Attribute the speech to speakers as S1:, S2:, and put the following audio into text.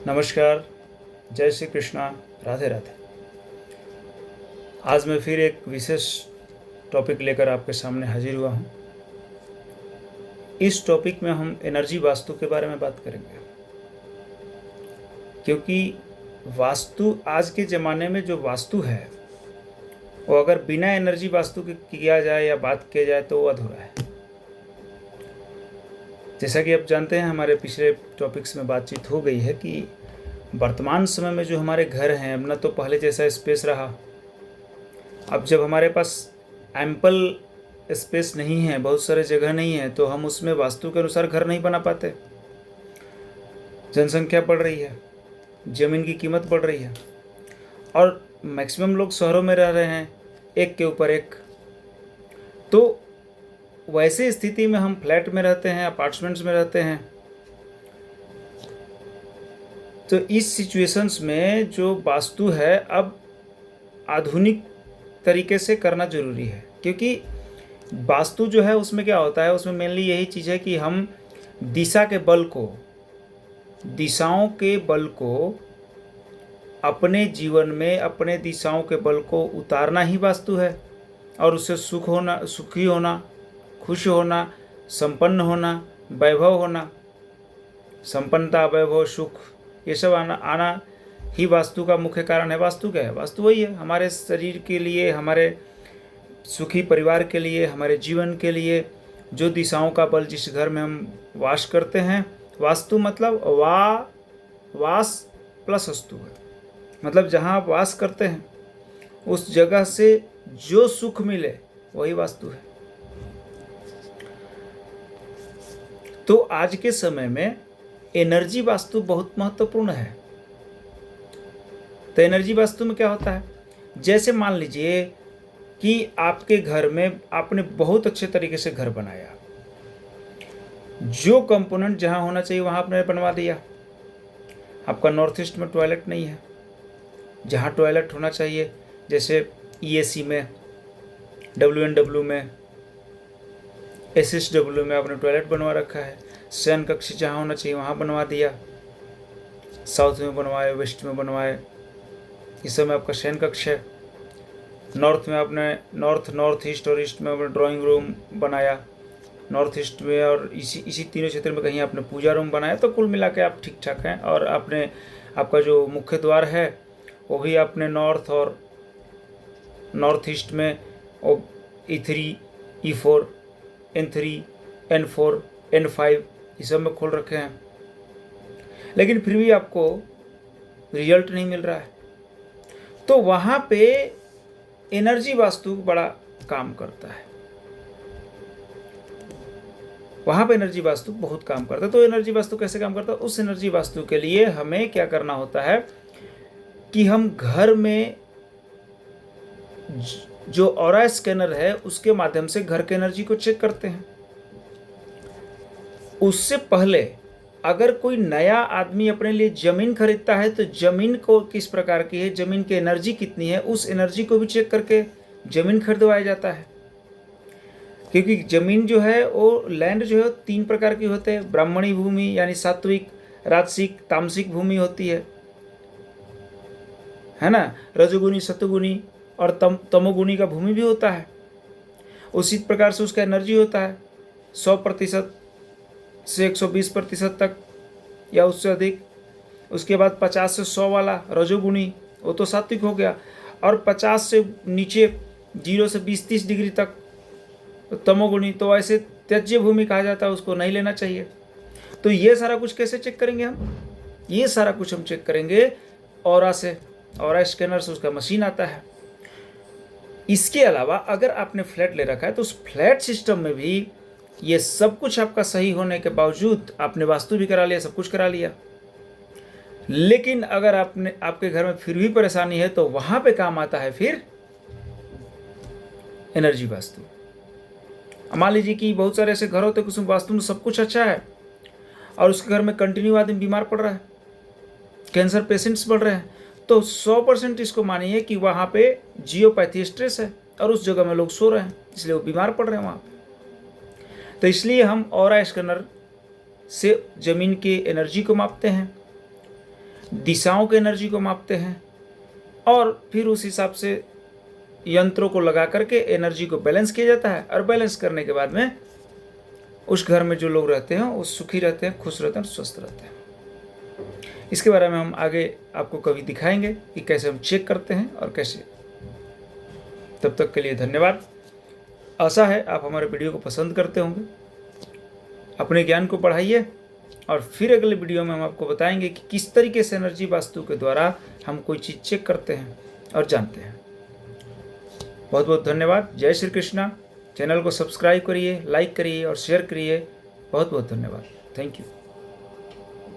S1: नमस्कार, जय श्री कृष्णा, राधे राधे। आज मैं फिर एक विशेष टॉपिक लेकर आपके सामने हाजिर हुआ हूँ। इस टॉपिक में हम एनर्जी वास्तु के बारे में बात करेंगे, क्योंकि वास्तु आज के ज़माने में जो वास्तु है वो अगर बिना एनर्जी वास्तु के किया जाए या बात किया जाए तो वो अधूरा है। जैसा कि आप जानते हैं, हमारे पिछले टॉपिक्स में बातचीत हो गई है कि वर्तमान समय में जो हमारे घर हैं, अब ना तो पहले जैसा स्पेस रहा। अब जब हमारे पास एम्पल स्पेस नहीं है, बहुत सारे जगह नहीं है, तो हम उसमें वास्तु के अनुसार घर नहीं बना पाते। जनसंख्या बढ़ रही है, ज़मीन की कीमत बढ़ रही है और मैक्सिमम लोग शहरों में रह रहे हैं, एक के ऊपर एक। तो वैसे स्थिति में हम फ्लैट में रहते हैं, अपार्टमेंट्स में रहते हैं। तो इस सिचुएशंस में जो वास्तु है अब आधुनिक तरीके से करना ज़रूरी है, क्योंकि वास्तु जो है उसमें क्या होता है, उसमें मेनली यही चीज़ है कि हम दिशाओं के बल को अपने जीवन में, अपने दिशाओं के बल को उतारना ही वास्तु है। और उससे सुखी होना, खुश होना, संपन्न होना, वैभव होना, संपन्नता, वैभव, सुख, ये सब आना ही वास्तु का मुख्य कारण है। वास्तु क्या है? वास्तु वही है, हमारे शरीर के लिए, हमारे सुखी परिवार के लिए, हमारे जीवन के लिए जो दिशाओं का बल जिस घर में हम वास करते हैं। वास्तु मतलब वास प्लस अस्तु है, मतलब जहाँ आप वास करते हैं उस जगह से जो सुख मिले वही वास्तु है। तो आज के समय में एनर्जी वास्तु बहुत महत्वपूर्ण है। तो एनर्जी वास्तु में क्या होता है, जैसे मान लीजिए कि आपके घर में आपने बहुत अच्छे तरीके से घर बनाया, जो कंपोनेंट जहां होना चाहिए वहां आपने बनवा दिया। आपका नॉर्थ ईस्ट में टॉयलेट नहीं है, जहां टॉयलेट होना चाहिए, जैसे ईएसी में, WNW में, SSW में आपने टॉयलेट बनवा रखा है। शयन कक्ष जहाँ होना चाहिए वहाँ बनवा दिया, साउथ में बनवाए, वेस्ट में बनवाए, इस समय आपका शयन कक्ष है। नॉर्थ में आपने नॉर्थ ईस्ट और ईस्ट में आपने ड्राइंग रूम बनाया, नॉर्थ ईस्ट में और इसी तीनों क्षेत्र में कहीं आपने पूजा रूम बनाया। तो कुल मिला के आप ठीक ठाक हैं। और आपका जो मुख्य द्वार है वो भी आपने नॉर्थ और नॉर्थ ईस्ट में और E3, E4, N3, N4, N5 ये सब में खोल रखे हैं, लेकिन फिर भी आपको रिजल्ट नहीं मिल रहा है। तो वहाँ पे एनर्जी वास्तु बड़ा काम करता है, वहाँ पे एनर्जी वास्तु बहुत काम करता है। तो एनर्जी वास्तु कैसे काम करता है? उस एनर्जी वास्तु के लिए हमें क्या करना होता है कि हम घर में जो ऑरा स्कैनर है उसके माध्यम से घर के एनर्जी को चेक करते हैं। उससे पहले अगर कोई नया आदमी अपने लिए ज़मीन खरीदता है तो ज़मीन को किस प्रकार की है, ज़मीन की एनर्जी कितनी है, उस एनर्जी को भी चेक करके ज़मीन खरीदवाया जाता है। क्योंकि ज़मीन जो है वो लैंड जो है 3 प्रकार की होते हैं। ब्राह्मणी भूमि यानी सात्विक, राजसिक, तामसिक भूमि होती है ना। रजोगुनी, सतोगुनी और तमोगुनी का भूमि भी होता है। उसी प्रकार से उसका एनर्जी होता है 100% से 120% तक या उससे अधिक। उसके बाद 50 से 100 वाला रजोगुणी, वो तो सात्विक हो गया। और 50 से नीचे 0 से 20-30 डिग्री तक तमोगुणी, तो ऐसे त्याज्य भूमि कहा जाता है, उसको नहीं लेना चाहिए। तो ये सारा कुछ कैसे चेक करेंगे हम? ये सारा कुछ हम चेक करेंगे ऑरा से, ऑरा स्कैनर से, उसका मशीन आता है। इसके अलावा अगर आपने फ्लैट ले रखा है तो उस फ्लैट सिस्टम में भी ये सब कुछ आपका सही होने के बावजूद, आपने वास्तु भी करा लिया, सब कुछ करा लिया, लेकिन अगर आपके घर में फिर भी परेशानी है तो वहां पे काम आता है फिर एनर्जी वास्तु। मान लीजिए कि बहुत सारे ऐसे घर होते हैं उसमें वास्तु में सब कुछ अच्छा है और उसके घर में कंटिन्यू आदमी बीमार पड़ रहा है, कैंसर पेशेंट्स बढ़ रहे हैं, तो 100% इसको मानिए कि वहाँ पे जियोपैथी स्ट्रेस है और उस जगह में लोग सो रहे हैं, इसलिए वो बीमार पड़ रहे हैं वहाँ पे। तो इसलिए हम ऑरा स्कैनर से ज़मीन की एनर्जी को मापते हैं। दिशाओं के एनर्जी को मापते हैं और फिर उस हिसाब से यंत्रों को लगा करके एनर्जी को बैलेंस किया जाता है। और बैलेंस करने के बाद में उस घर में जो लोग रहते हैं वो सुखी रहते हैं, खुश रहते हैं और स्वस्थ रहते हैं। इसके बारे में हम आगे आपको कभी दिखाएंगे कि कैसे हम चेक करते हैं और कैसे। तब तक के लिए धन्यवाद। आशा है आप हमारे वीडियो को पसंद करते होंगे। अपने ज्ञान को बढ़ाइए और फिर अगले वीडियो में हम आपको बताएंगे कि किस तरीके से एनर्जी वास्तु के द्वारा हम कोई चीज़ चेक करते हैं और जानते हैं। बहुत बहुत धन्यवाद। जय श्री कृष्णा। चैनल को सब्सक्राइब करिए, लाइक करिए और शेयर करिए। बहुत बहुत धन्यवाद। Thank you.